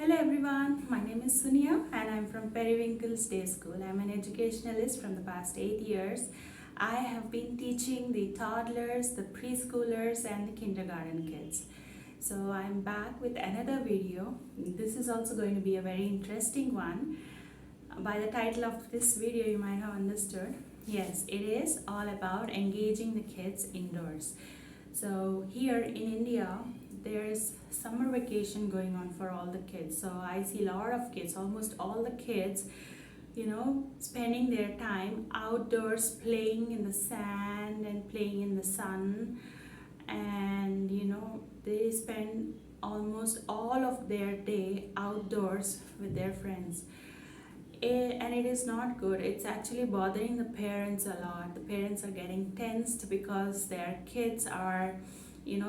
Hello everyone, my name is Sunia and I'm from Periwinkle's Day School. I'm an educationalist from the past 8 years. I have been teaching the toddlers, the preschoolers and the kindergarten kids. So I'm back with another video. This is also going to be a very interesting one. By the title of this video you might have understood. Yes, it is all about engaging the kids indoors. So here in India, there is summer vacation going on for all the kids. So I see a lot of kids, almost all the kids, spending their time outdoors playing in the sand and playing in the sun. And they spend almost all of their day outdoors with their friends. And it is not good. It's actually bothering the parents a lot. The parents are getting tensed because their kids are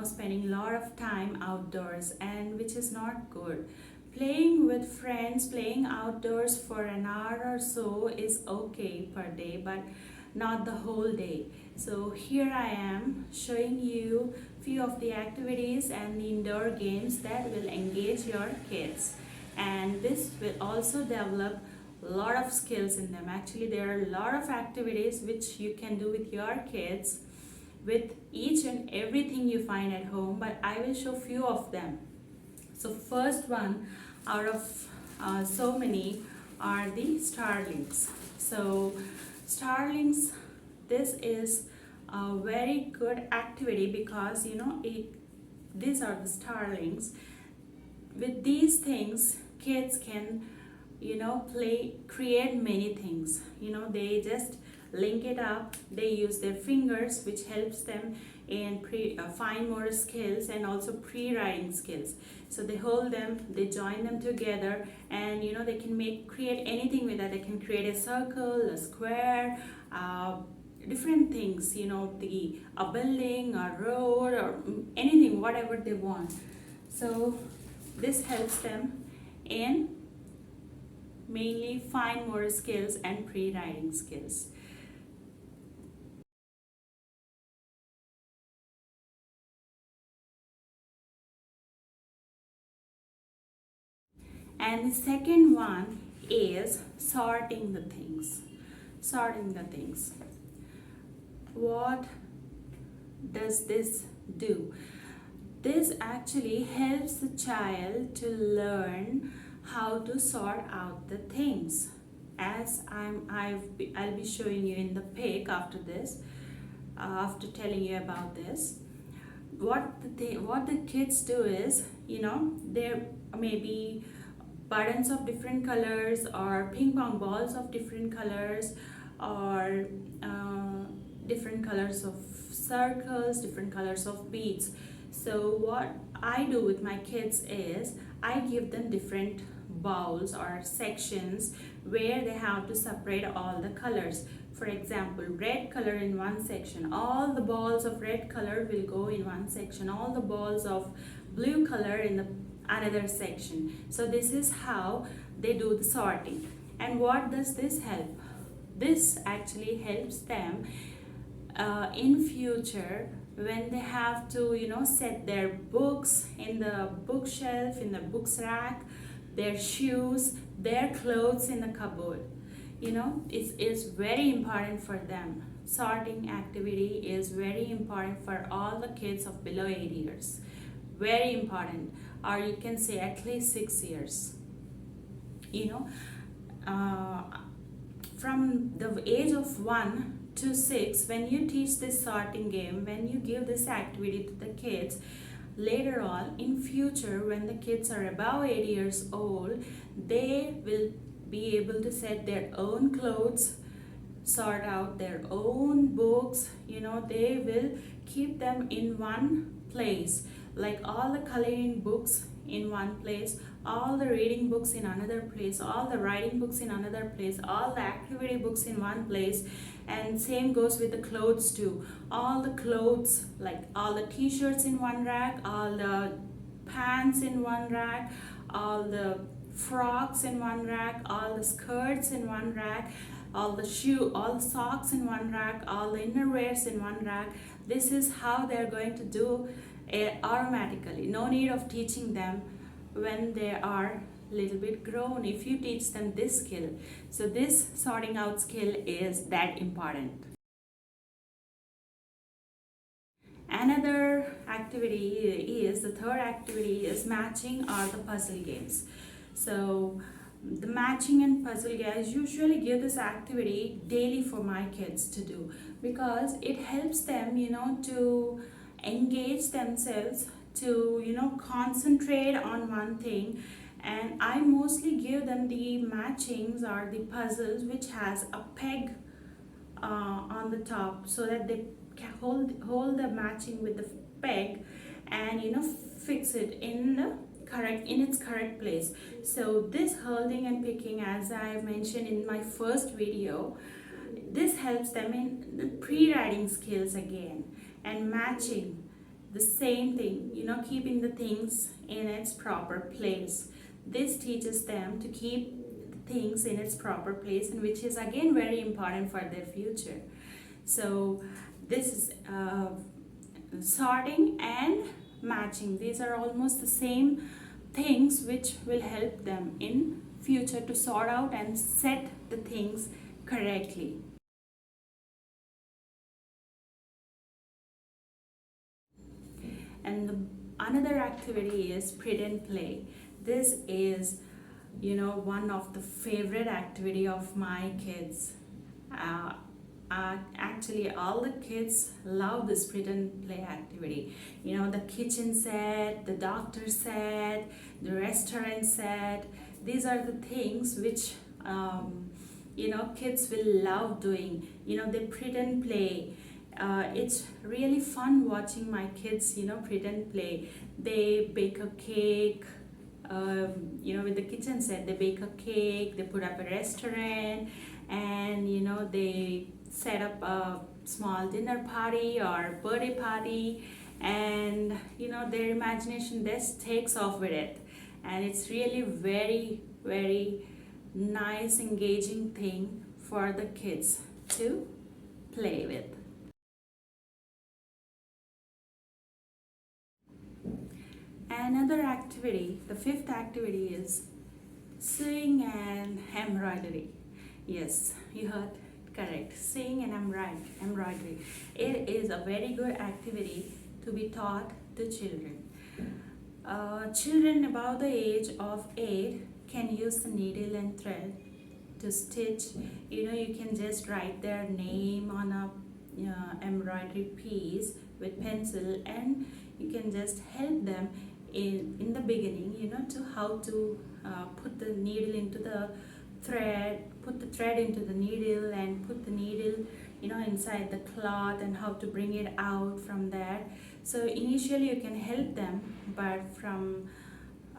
spending a lot of time outdoors, and which is not good. Playing with friends, playing outdoors for an hour or so is okay per day, but not the whole day. So here I am showing you few of the activities and the indoor games that will engage your kids, and this will also develop a lot of skills in them. Actually, there are a lot of activities which you can do with your kids with each and everything you find at home, but I will show few of them. So first one out of so many are the starlings. So starlings, this is a very good activity because these are the starlings. With these things kids can create many things. They just link it up. They use their fingers, which helps them in fine motor skills and also pre-writing skills. So they hold them, they join them together, and they can create anything with that. They can create a circle, a square, different things, a building, a road, or anything, whatever they want. So this helps them in mainly fine motor skills and pre-writing skills. And the second one is sorting the things. Sorting the things. What does this do? This actually helps the child to learn how to sort out the things, as I'll be showing you in the pic after this, after telling you about this. What the kids do is, there may be buttons of different colors or ping pong balls of different colors, or different colors of circles, different colors of beads. So what I do with my kids is I give them different bowls or sections where they have to separate all the colors. For example, red color in one section, all the balls of red color will go in one section, all the balls of blue color in the another section. So this is how they do the sorting. And what does this help? This actually helps them in future when they have to set their books in the bookshelf, in the books rack, their shoes, their clothes in the cupboard. It's very important for them. Sorting activity is very important for all the kids of below 8 years. Very important, or you can say at least 6 years. From the age of 1 to 6, when you teach this sorting game, when you give this activity to the kids, later on in future when the kids are above 8 years old, they will be able to set their own clothes, sort out their own books. They will keep them in one place, like all the coloring books in one place, all the reading books in another place, all the writing books in another place, all the activity books in one place. And same goes with the clothes too. All the clothes, like all the t-shirts in one rack, all the pants in one rack, all the frocks in one rack, all the skirts in one rack, all the socks in one rack, all the innerwears in one rack. This is how they're going to do it automatically. No need of teaching them when they are little bit grown if you teach them this skill. So this sorting out skill is that important. Another activity is, the third activity is matching or the puzzle games. So the matching and puzzle games, usually give this activity daily for my kids to do, because it helps them, to engage themselves, to, concentrate on one thing. And I mostly give them the matchings or the puzzles which has a peg on the top, so that they can hold the matching with the peg and fix it in its correct place. So this holding and picking, as I mentioned in my first video, this helps them in the pre-writing skills again, and matching the same thing, keeping the things in its proper place. This teaches them to keep things in its proper place, and which is again very important for their future. So this is sorting and matching. These are almost the same things which will help them in future to sort out and set the things correctly. And another activity is pretend play. This is one of the favorite activity of my kids. Actually, all the kids love this pretend play activity. The kitchen set, the doctor set, the restaurant set. These are the things which kids will love doing. They pretend play. It's really fun watching my kids pretend play. They bake a cake. With the kitchen set, they bake a cake, they put up a restaurant, and they set up a small dinner party or birthday party, and their imagination just takes off with it. And it's really very, very nice, engaging thing for the kids to play with. Another activity, the fifth activity, is sewing and embroidery. Yes, you heard correct. Sewing and embroidery. It is a very good activity to be taught to children. Children above the age of 8 can use the needle and thread to stitch. You can just write their name on a embroidery piece with pencil, and you can just help them in the beginning, to how to put the needle into the thread, put the thread into the needle, and put the needle inside the cloth, and how to bring it out from there. So initially you can help them, but from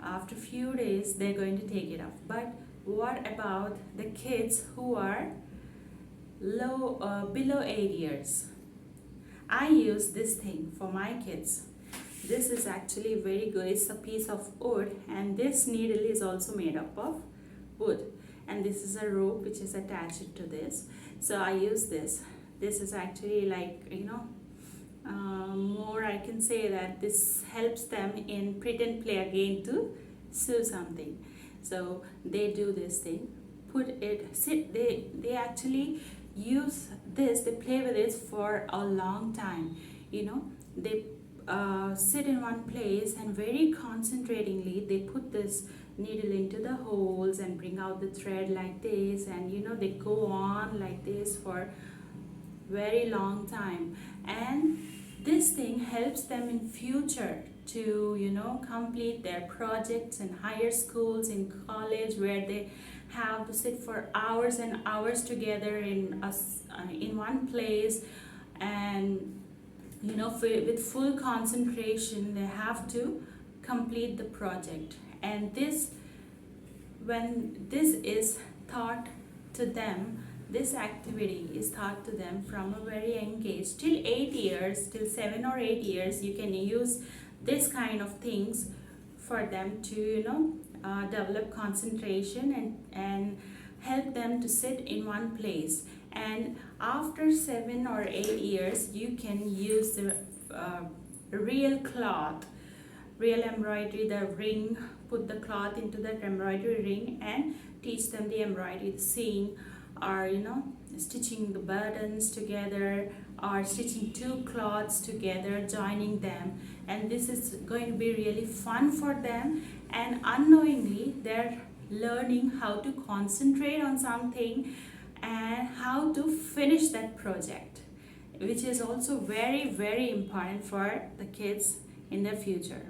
after few days they're going to take it off. But what about the kids who are below 8 years? I use this thing for my kids. This is actually very good. It's a piece of wood, and this needle is also made up of wood, and this is a rope which is attached to this. So I use this. This is actually like more, I can say that this helps them in pretend play again to sew something. So they do this thing, they actually use this, they play with it for a long time. They sit in one place, and very concentratingly they put this needle into the holes and bring out the thread like this, and they go on like this for very long time. And this thing helps them in future to complete their projects in higher schools, in college, where they have to sit for hours and hours together in one place, and with full concentration they have to complete the project. And when this is taught to them, this activity is taught to them from a very young age, till 8 years, till 7 or 8 years, you can use this kind of things for them to develop concentration and help them to sit in one place. And after 7 or 8 years, you can use the real cloth real embroidery, the ring, put the cloth into that embroidery ring and teach them the embroidery, the sewing, or stitching the buttons together, or stitching two cloths together, joining them. And this is going to be really fun for them, and unknowingly they're learning how to concentrate on something and how to finish that project, which is also very, very important for the kids in their future.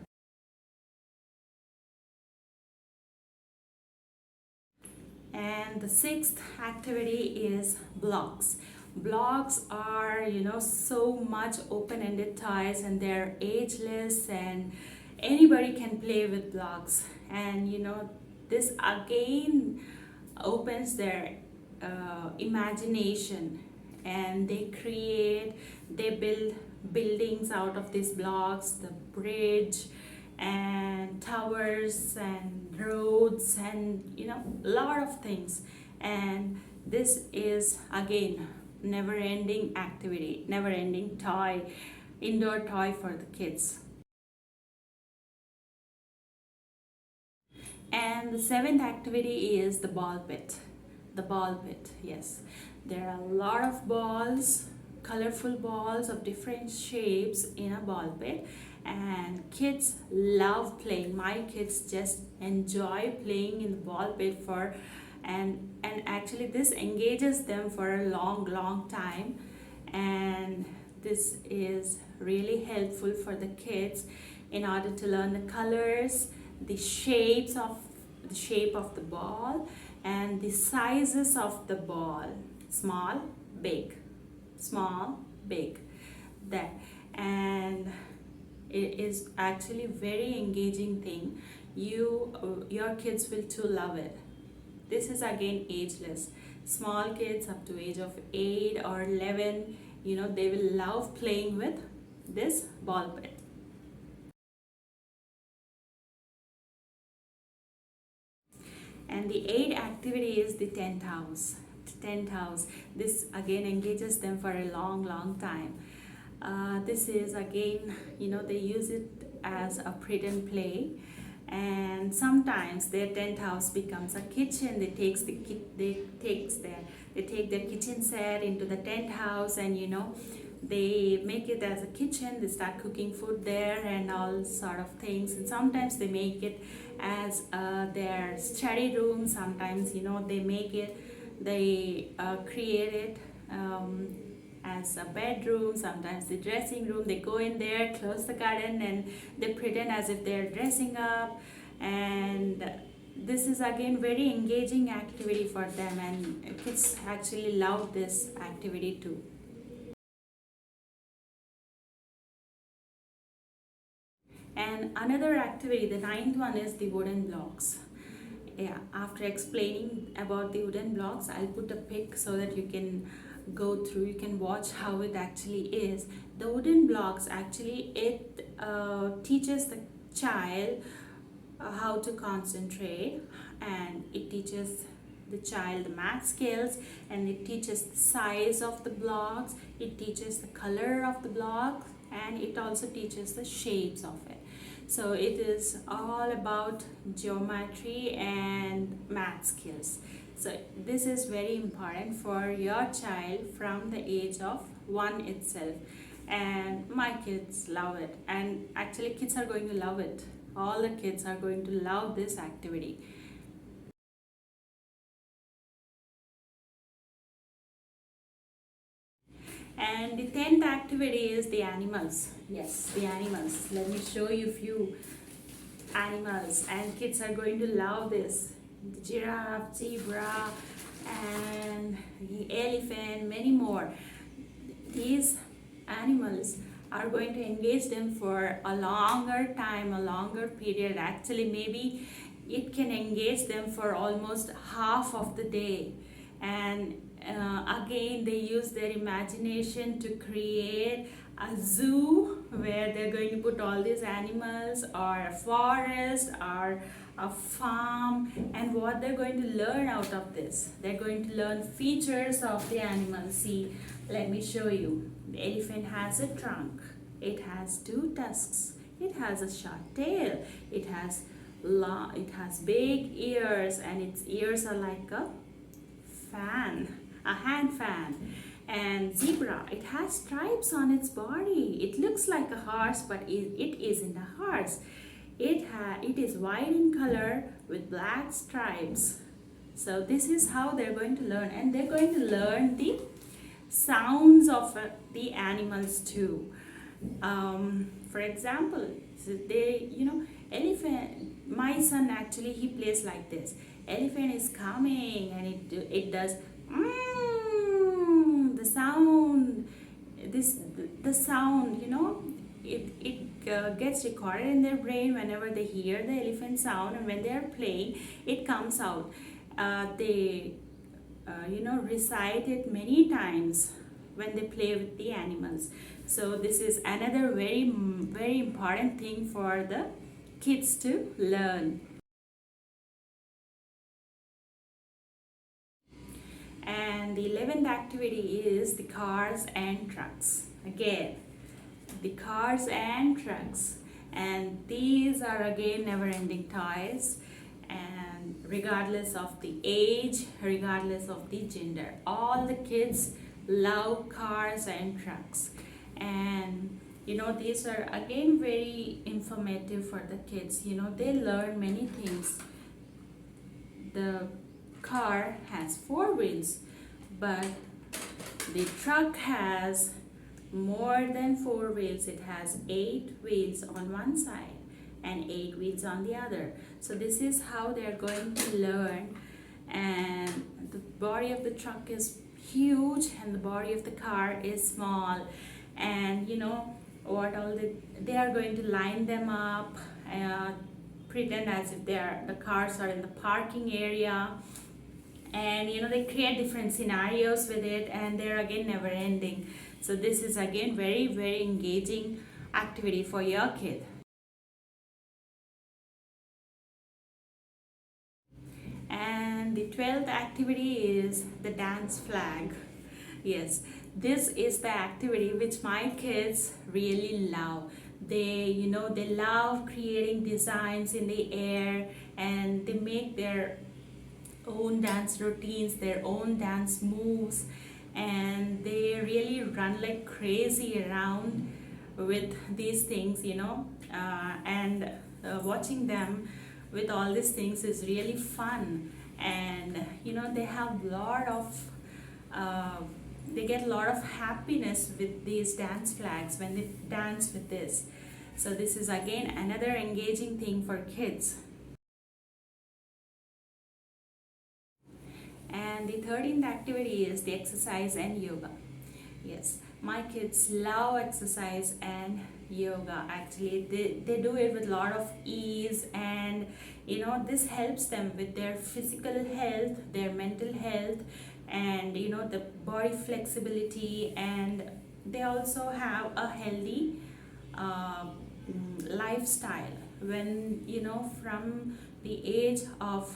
And the sixth activity is blocks. Blocks are, so much open-ended toys, and they're ageless, and anybody can play with blocks. And this again opens their imagination, and they build buildings out of these blocks, the bridge and towers and roads, and a lot of things. And this is again never ending activity, never ending toy, indoor toy for the kids. And the seventh activity is the ball pit. The ball pit, yes. There are a lot of balls, colorful balls of different shapes in a ball pit, and kids love playing. My kids just enjoy playing in the ball pit and actually this engages them for a long time, and this is really helpful for the kids in order to learn the colors, the shape of the ball, and the sizes of the ball, small, big, that. And it is actually very engaging thing. Your kids will too love it. This is again ageless. Small kids up to age of 8 or 11, they will love playing with this ball pit. And the eighth activity is the tent house. This again engages them for a long time. This is again, they use it as a pretend play, and sometimes their tent house becomes a kitchen. They take their kitchen set into the tent house, and they make it as a kitchen. They start cooking food there and all sort of things. And sometimes they make it as their study room. Sometimes they create it as a bedroom, sometimes the dressing room. They go in there, close the curtain, and they pretend as if they're dressing up. And this is again very engaging activity for them, and kids actually love this activity too. And another activity, the ninth one, is the wooden blocks. Yeah, after explaining about the wooden blocks, I'll put a pic so that you can go through, you can watch how it actually is. The wooden blocks, actually it teaches the child how to concentrate, and it teaches the child the math skills, and it teaches the size of the blocks, it teaches the color of the blocks, and it also teaches the shapes of it. So it is all about geometry and math skills. So this is very important for your child from the age of 1 itself. And my kids love it, and actually kids are going to love it. All the kids are going to love this activity. And the 10th activity is the animals. Yes, the animals. Let me show you a few animals, and kids are going to love this. The giraffe, zebra, and the elephant, many more. These animals are going to engage them for a longer time, a longer period. Actually, maybe it can engage them for almost half of the day. And again, they use their imagination to create a zoo where they're going to put all these animals, or a forest, or a farm. And what they're going to learn out of this, they're going to learn features of the animals. See, let me show you. The elephant has a trunk, it has 2 tusks, It has a short tail. It has big ears, and its ears are like a hand fan. And zebra, it has stripes on its body. It looks like a horse, but it isn't a horse. It is white in color with black stripes. So this is how they're going to learn, and they're going to learn the sounds of the animals too. For example, elephant. My son actually, he plays like this. Elephant is coming, and it does the sound. The sound, it gets recorded in their brain whenever they hear the elephant sound, and when they are playing, it comes out. They recite it many times when they play with the animals. So this is another very important thing for the kids to learn. And the 11th activity is the cars and trucks. Again, the cars and trucks, and these are again never-ending toys, and regardless of the age, regardless of the gender, all the kids love cars and trucks. And these are again very informative for the kids. They learn many things. The car has 4 wheels, but the truck has more than 4 wheels. It has 8 wheels on one side and 8 wheels on the other. So this is how they're going to learn. And the body of the truck is huge, and the body of the car is small. And they are going to line them up, pretend as if the cars are in the parking area, and they create different scenarios with it, and they're again never ending. So this is again very engaging activity for your kid. And the 12th activity is the dance flag. Yes, this is the activity which my kids really love. They love creating designs in the air, and they make their own dance routines, their own dance moves, and they really run like crazy around with these things, and watching them with all these things is really fun. And they have they get a lot of happiness with these dance flags when they dance with this. So this is again another engaging thing for kids. And the 13th activity is the exercise and yoga. Yes, my kids love exercise and yoga. Actually, they do it with a lot of ease, and this helps them with their physical health, their mental health, and the body flexibility. And they also have a healthy lifestyle when from the age of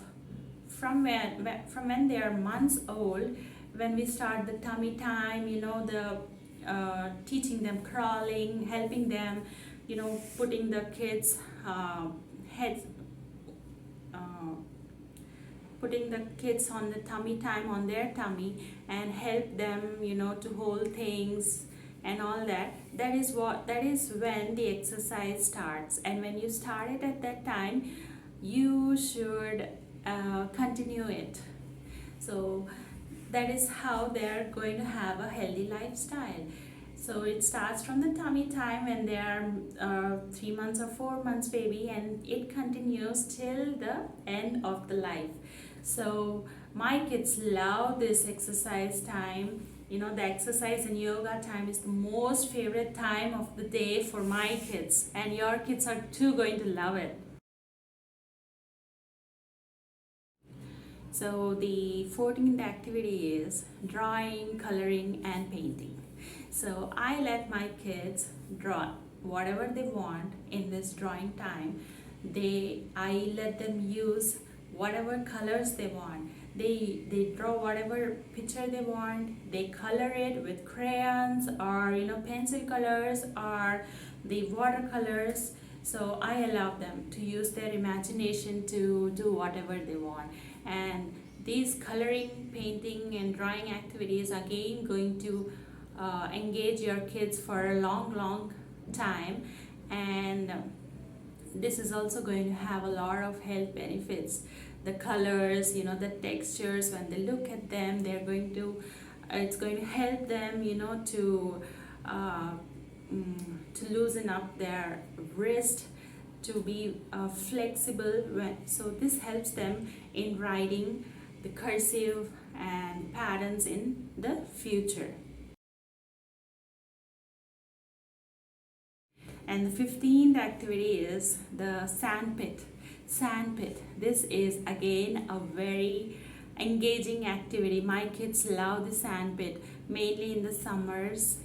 from when they are months old, when we start the tummy time, the teaching them crawling, helping them, putting the kids heads putting the kids on the tummy time, on their tummy, and help them to hold things and all that. That is when the exercise starts. And when you start it at that time, you should continue it. So that is how they're going to have a healthy lifestyle. So it starts from the tummy time when they are 3 months or 4 months baby, and it continues till the end of the life. So my kids love this exercise time. The exercise and yoga time is the most favorite time of the day for my kids, and your kids are too going to love it. So the 14th activity is drawing, coloring, and painting. So I let my kids draw whatever they want in this drawing time. I let them use whatever colors they want. They draw whatever picture they want. They color it with crayons or pencil colors or the watercolors. So I allow them to use their imagination to do whatever they want. And these coloring, painting and drawing activities again going to engage your kids for a long time. And this is also going to have a lot of health benefits. The colors, the textures, when they look at them, it's going to help them, uh, to loosen up their wrist, to be flexible. So this helps them in writing the cursive and patterns in the future. And the 15th activity is the sandpit. Sandpit. This is again a very engaging activity. My kids love the sandpit, mainly in the summers.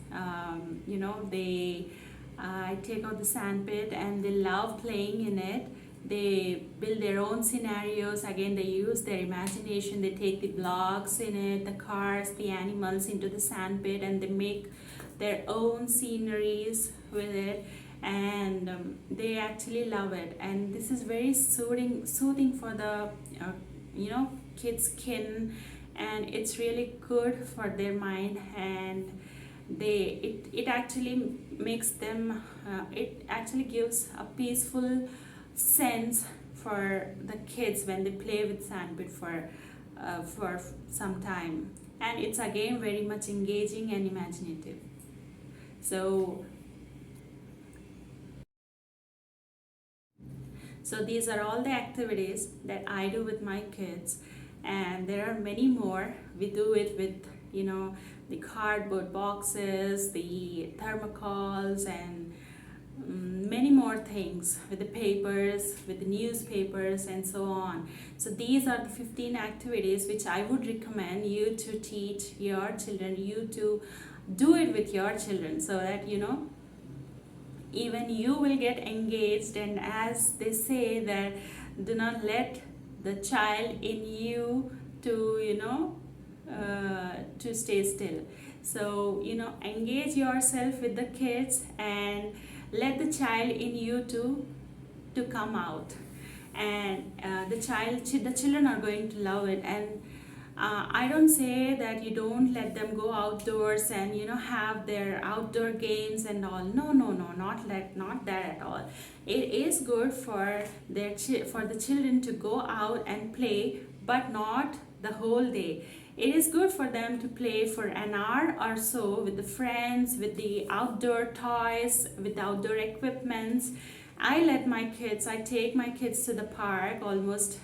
I take out the sandpit and they love playing in it. They build their own scenarios. Again, they use their imagination. They take the blocks in it, the cars, the animals into the sandpit, and they make their own sceneries with it. And they actually love it. And this is very soothing for the kids' skin, and it's really good for their mind. And it actually makes them it actually gives a peaceful sense for the kids when they play with sandpit for some time. And it's again very much engaging and imaginative. So these are all the activities that I do with my kids, and there are many more. We do it with the cardboard boxes, the thermocols, and many more things, with the papers, with the newspapers, and so on. So these are the 15 activities which I would recommend you to teach your children, you to do it with your children, so that even you will get engaged. And as they say, that do not let the child in you to stay still. So engage yourself with the kids and let the child in you to come out. And the children are going to love it. And I don't say that you don't let them go outdoors and have their outdoor games and all. No, not that at all. It is good for the children to go out and play, but not the whole day. It is good for them to play for an hour or so with the friends, with the outdoor toys, with the outdoor equipments. I take my kids to the park almost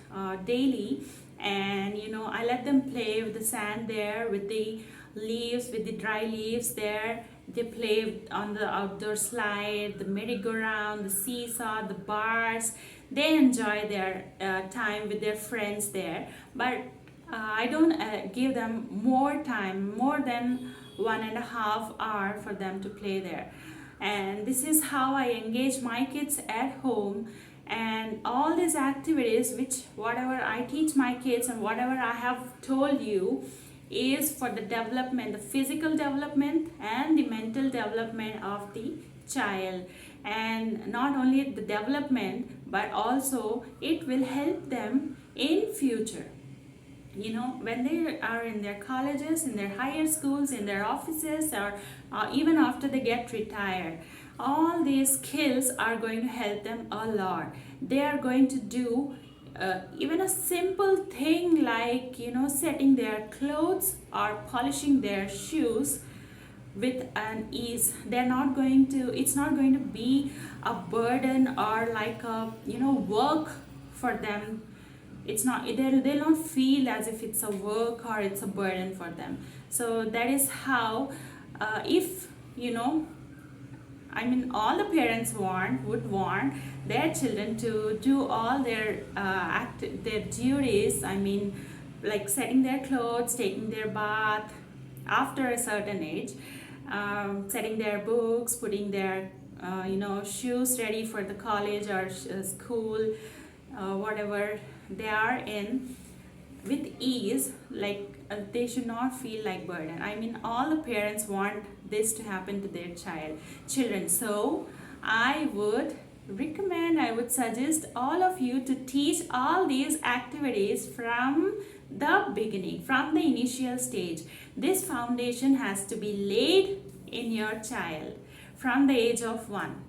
daily, and I let them play with the sand there, with the leaves, with the dry leaves there. They play on the outdoor slide, the merry-go-round, the seesaw, the bars. They enjoy their time with their friends there. But I don't give them more time, more than 1.5 hours for them to play there. And this is how I engage my kids at home. And all these activities, whatever I teach my kids and whatever I have told you, is for the development, the physical development and the mental development of the child. And not only the development, but also it will help them in future. When they are in their colleges, in their higher schools, in their offices, or even after they get retired, all these skills are going to help them a lot. They are going to do even a simple thing like setting their clothes or polishing their shoes with an ease. It's not going to be a burden or like a work for them. They'll not feel as if it's a work or it's a burden for them. So that is how, if all the parents would want their children to do all their duties. Like setting their clothes, taking their bath after a certain age, setting their books, putting their shoes ready for the college or school, whatever they are in, with ease. They should not feel like burden. All the parents want this to happen to their children. So I would recommend, I would suggest all of you to teach all these activities from the beginning, from the initial stage. This foundation has to be laid in your child from the age of 1.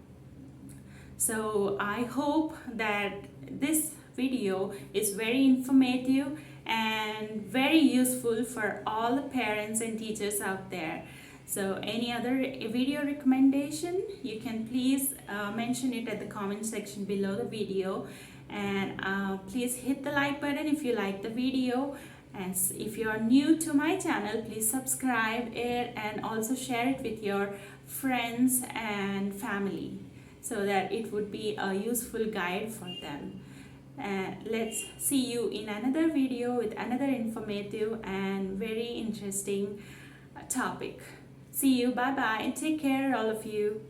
So I hope that this video is very informative and very useful for all the parents and teachers out there. So any other video recommendation, you can please mention it at the comment section below the video, and please hit the like button if you like the video, and if you are new to my channel, please subscribe it and also share it with your friends and family so that it would be a useful guide for them. Let's see you in another video with another informative and very interesting topic. See you. Bye bye, and take care, all of you.